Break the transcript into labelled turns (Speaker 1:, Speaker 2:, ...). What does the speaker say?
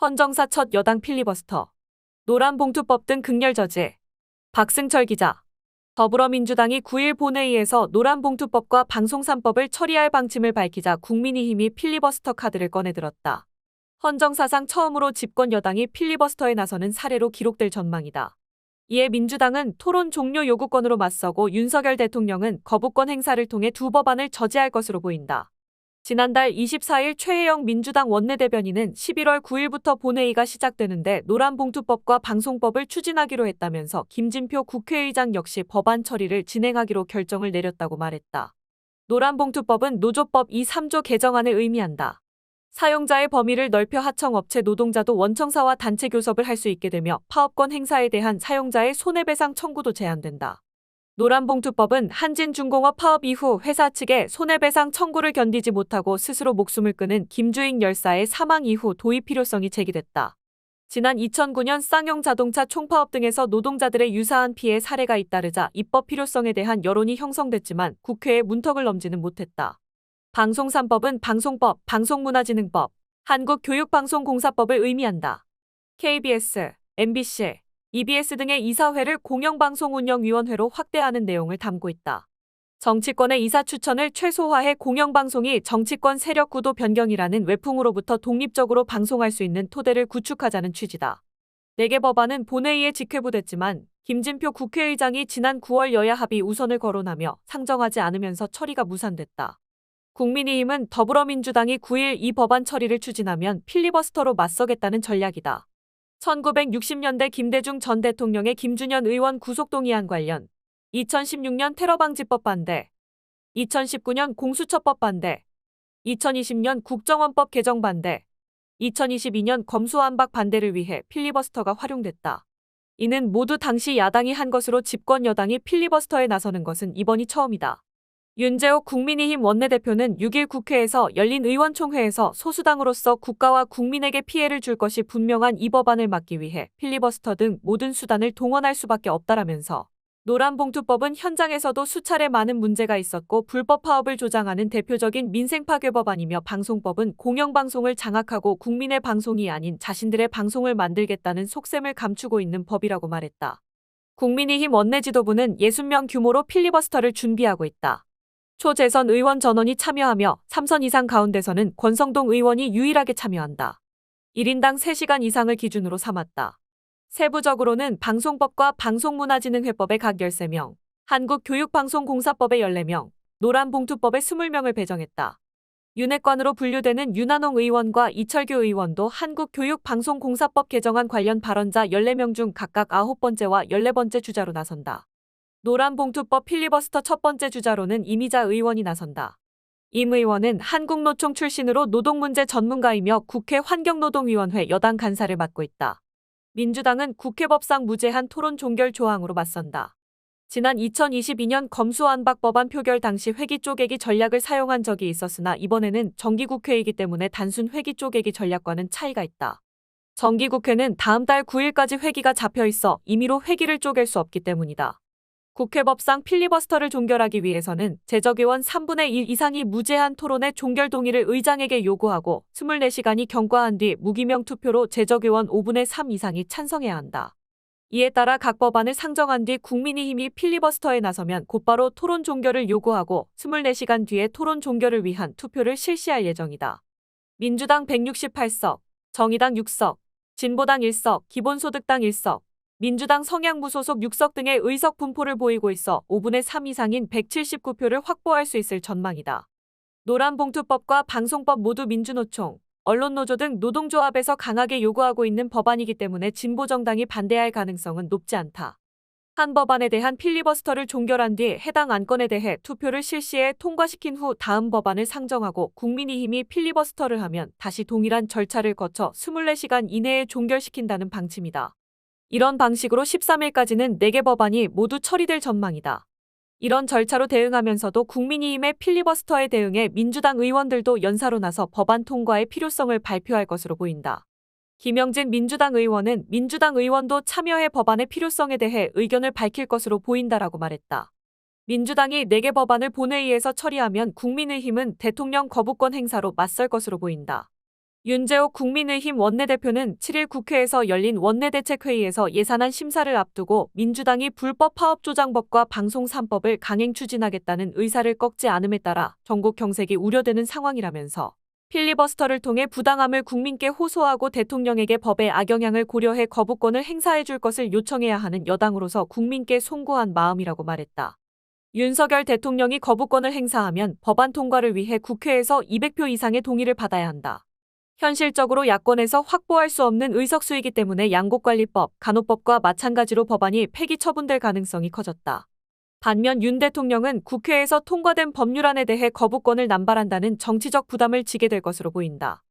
Speaker 1: 헌정사 첫 여당 필리버스터. 노란봉투법 등 극렬 저지. 박승철 기자. 더불어민주당이 9일 본회의에서 노란봉투법과 방송 3법을 처리할 방침을 밝히자 국민의힘이 필리버스터 카드를 꺼내들었다. 헌정사상 처음으로 집권 여당이 필리버스터에 나서는 사례로 기록될 전망이다. 이에 민주당은 토론 종료 요구권으로 맞서고 윤석열 대통령은 거부권 행사를 통해 두 법안을 저지할 것으로 보인다. 지난달 24일 최혜영 민주당 원내대변인은 11월 9일부터 본회의가 시작되는데 노란봉투법과 방송법을 추진하기로 했다면서 김진표 국회의장 역시 법안 처리를 진행하기로 결정을 내렸다고 말했다. 노란봉투법은 노조법 이3조 개정안을 의미한다. 사용자의 범위를 넓혀 하청업체 노동자도 원청사와 단체 교섭을 할 수 있게 되며 파업권 행사에 대한 사용자의 손해배상 청구도 제한된다. 노란봉투법은 한진중공업 파업 이후 회사 측의 손해배상 청구를 견디지 못하고 스스로 목숨을 끊은 김주익 열사의 사망 이후 도입 필요성이 제기됐다. 지난 2009년 쌍용 자동차 총파업 등에서 노동자들의 유사한 피해 사례가 잇따르자 입법 필요성에 대한 여론이 형성됐지만 국회의 문턱을 넘지는 못했다. 방송 3법은 방송법, 방송문화진흥법, 한국교육방송공사법을 의미한다. KBS, MBC, EBS 등의 이사회를 공영방송운영위원회로 확대하는 내용을 담고 있다. 정치권의 이사 추천을 최소화해 공영방송이 정치권 세력 구도 변경이라는 외풍으로부터 독립적으로 방송할 수 있는 토대를 구축하자는 취지다. 4개 법안은 본회의에 직회부됐지만 김진표 국회의장이 지난 9월 여야 합의 우선을 거론하며 상정하지 않으면서 처리가 무산됐다. 국민의힘은 더불어민주당이 9일 이 법안 처리를 추진하면 필리버스터로 맞서겠다는 전략이다. 1960년대 김대중 전 대통령의 김준현 의원 구속동의안 관련, 2016년 테러방지법 반대, 2019년 공수처법 반대, 2020년 국정원법 개정 반대, 2022년 검수완박 반대를 위해 필리버스터가 활용됐다. 이는 모두 당시 야당이 한 것으로 집권 여당이 필리버스터에 나서는 것은 이번이 처음이다. 윤재옥 국민의힘 원내대표는 6일 국회에서 열린 의원총회에서 소수당으로서 국가와 국민에게 피해를 줄 것이 분명한 이 법안을 막기 위해 필리버스터 등 모든 수단을 동원할 수밖에 없다라면서 노란봉투법은 현장에서도 수차례 많은 문제가 있었고 불법 파업을 조장하는 대표적인 민생 파괴 법안이며 방송법은 공영방송을 장악하고 국민의 방송이 아닌 자신들의 방송을 만들겠다는 속셈을 감추고 있는 법이라고 말했다. 국민의힘 원내지도부는 60명 규모로 필리버스터를 준비하고 있다. 초재선 의원 전원이 참여하며 3선 이상 가운데서는 권성동 의원이 유일하게 참여한다. 1인당 3시간 이상을 기준으로 삼았다. 세부적으로는 방송법과 방송문화진흥회법에 각 13명, 한국교육방송공사법에 14명, 노란봉투법에 20명을 배정했다. 윤핵관으로 분류되는 윤한홍 의원과 이철규 의원도 한국교육방송공사법 개정안 관련 발언자 14명 중 각각 9번째와 14번째 주자로 나선다. 노란봉투법 필리버스터 첫 번째 주자로는 이미자 의원이 나선다. 임 의원은 한국노총 출신으로 노동문제 전문가이며 국회 환경노동위원회 여당 간사를 맡고 있다. 민주당은 국회법상 무제한 토론 종결 조항으로 맞선다. 지난 2022년 검수완박 법안 표결 당시 회기 쪼개기 전략을 사용한 적이 있었으나 이번에는 정기국회이기 때문에 단순 회기 쪼개기 전략과는 차이가 있다. 정기국회는 다음 달 9일까지 회기가 잡혀 있어 임의로 회기를 쪼갤 수 없기 때문이다. 국회법상 필리버스터를 종결하기 위해서는 재적의원 3분의 1 이상이 무제한 토론의 종결 동의를 의장에게 요구하고 24시간이 경과한 뒤 무기명 투표로 재적의원 5분의 3 이상이 찬성해야 한다. 이에 따라 각 법안을 상정한 뒤 국민의힘이 필리버스터에 나서면 곧바로 토론 종결을 요구하고 24시간 뒤에 토론 종결을 위한 투표를 실시할 예정이다. 민주당 168석, 정의당 6석, 진보당 1석, 기본소득당 1석, 민주당 성향무소속 6석 등의 의석 분포를 보이고 있어 5분의 3 이상인 179표를 확보할 수 있을 전망이다. 노란봉투법과 방송법 모두 민주노총, 언론노조 등 노동조합에서 강하게 요구하고 있는 법안이기 때문에 진보정당이 반대할 가능성은 높지 않다. 한 법안에 대한 필리버스터를 종결한 뒤 해당 안건에 대해 투표를 실시해 통과시킨 후 다음 법안을 상정하고 국민의힘이 필리버스터를 하면 다시 동일한 절차를 거쳐 24시간 이내에 종결시킨다는 방침이다. 이런 방식으로 13일까지는 4개 법안이 모두 처리될 전망이다. 이런 절차로 대응하면서도 국민의힘의 필리버스터에 대응해 민주당 의원들도 연사로 나서 법안 통과의 필요성을 발표할 것으로 보인다. 김영진 민주당 의원은 민주당 의원도 참여해 법안의 필요성에 대해 의견을 밝힐 것으로 보인다라고 말했다. 민주당이 4개 법안을 본회의에서 처리하면 국민의힘은 대통령 거부권 행사로 맞설 것으로 보인다. 윤재옥 국민의힘 원내대표는 7일 국회에서 열린 원내대책회의에서 예산안 심사를 앞두고 민주당이 불법 파업조장법과 방송 3법을 강행 추진하겠다는 의사를 꺾지 않음에 따라 전국 경색이 우려되는 상황이라면서 필리버스터를 통해 부당함을 국민께 호소하고 대통령에게 법의 악영향을 고려해 거부권을 행사해 줄 것을 요청해야 하는 여당으로서 국민께 송구한 마음이라고 말했다. 윤석열 대통령이 거부권을 행사하면 법안 통과를 위해 국회에서 200표 이상의 동의를 받아야 한다. 현실적으로 야권에서 확보할 수 없는 의석수이기 때문에 양곡관리법, 간호법과 마찬가지로 법안이 폐기 처분될 가능성이 커졌다. 반면 윤 대통령은 국회에서 통과된 법률안에 대해 거부권을 남발한다는 정치적 부담을 지게 될 것으로 보인다.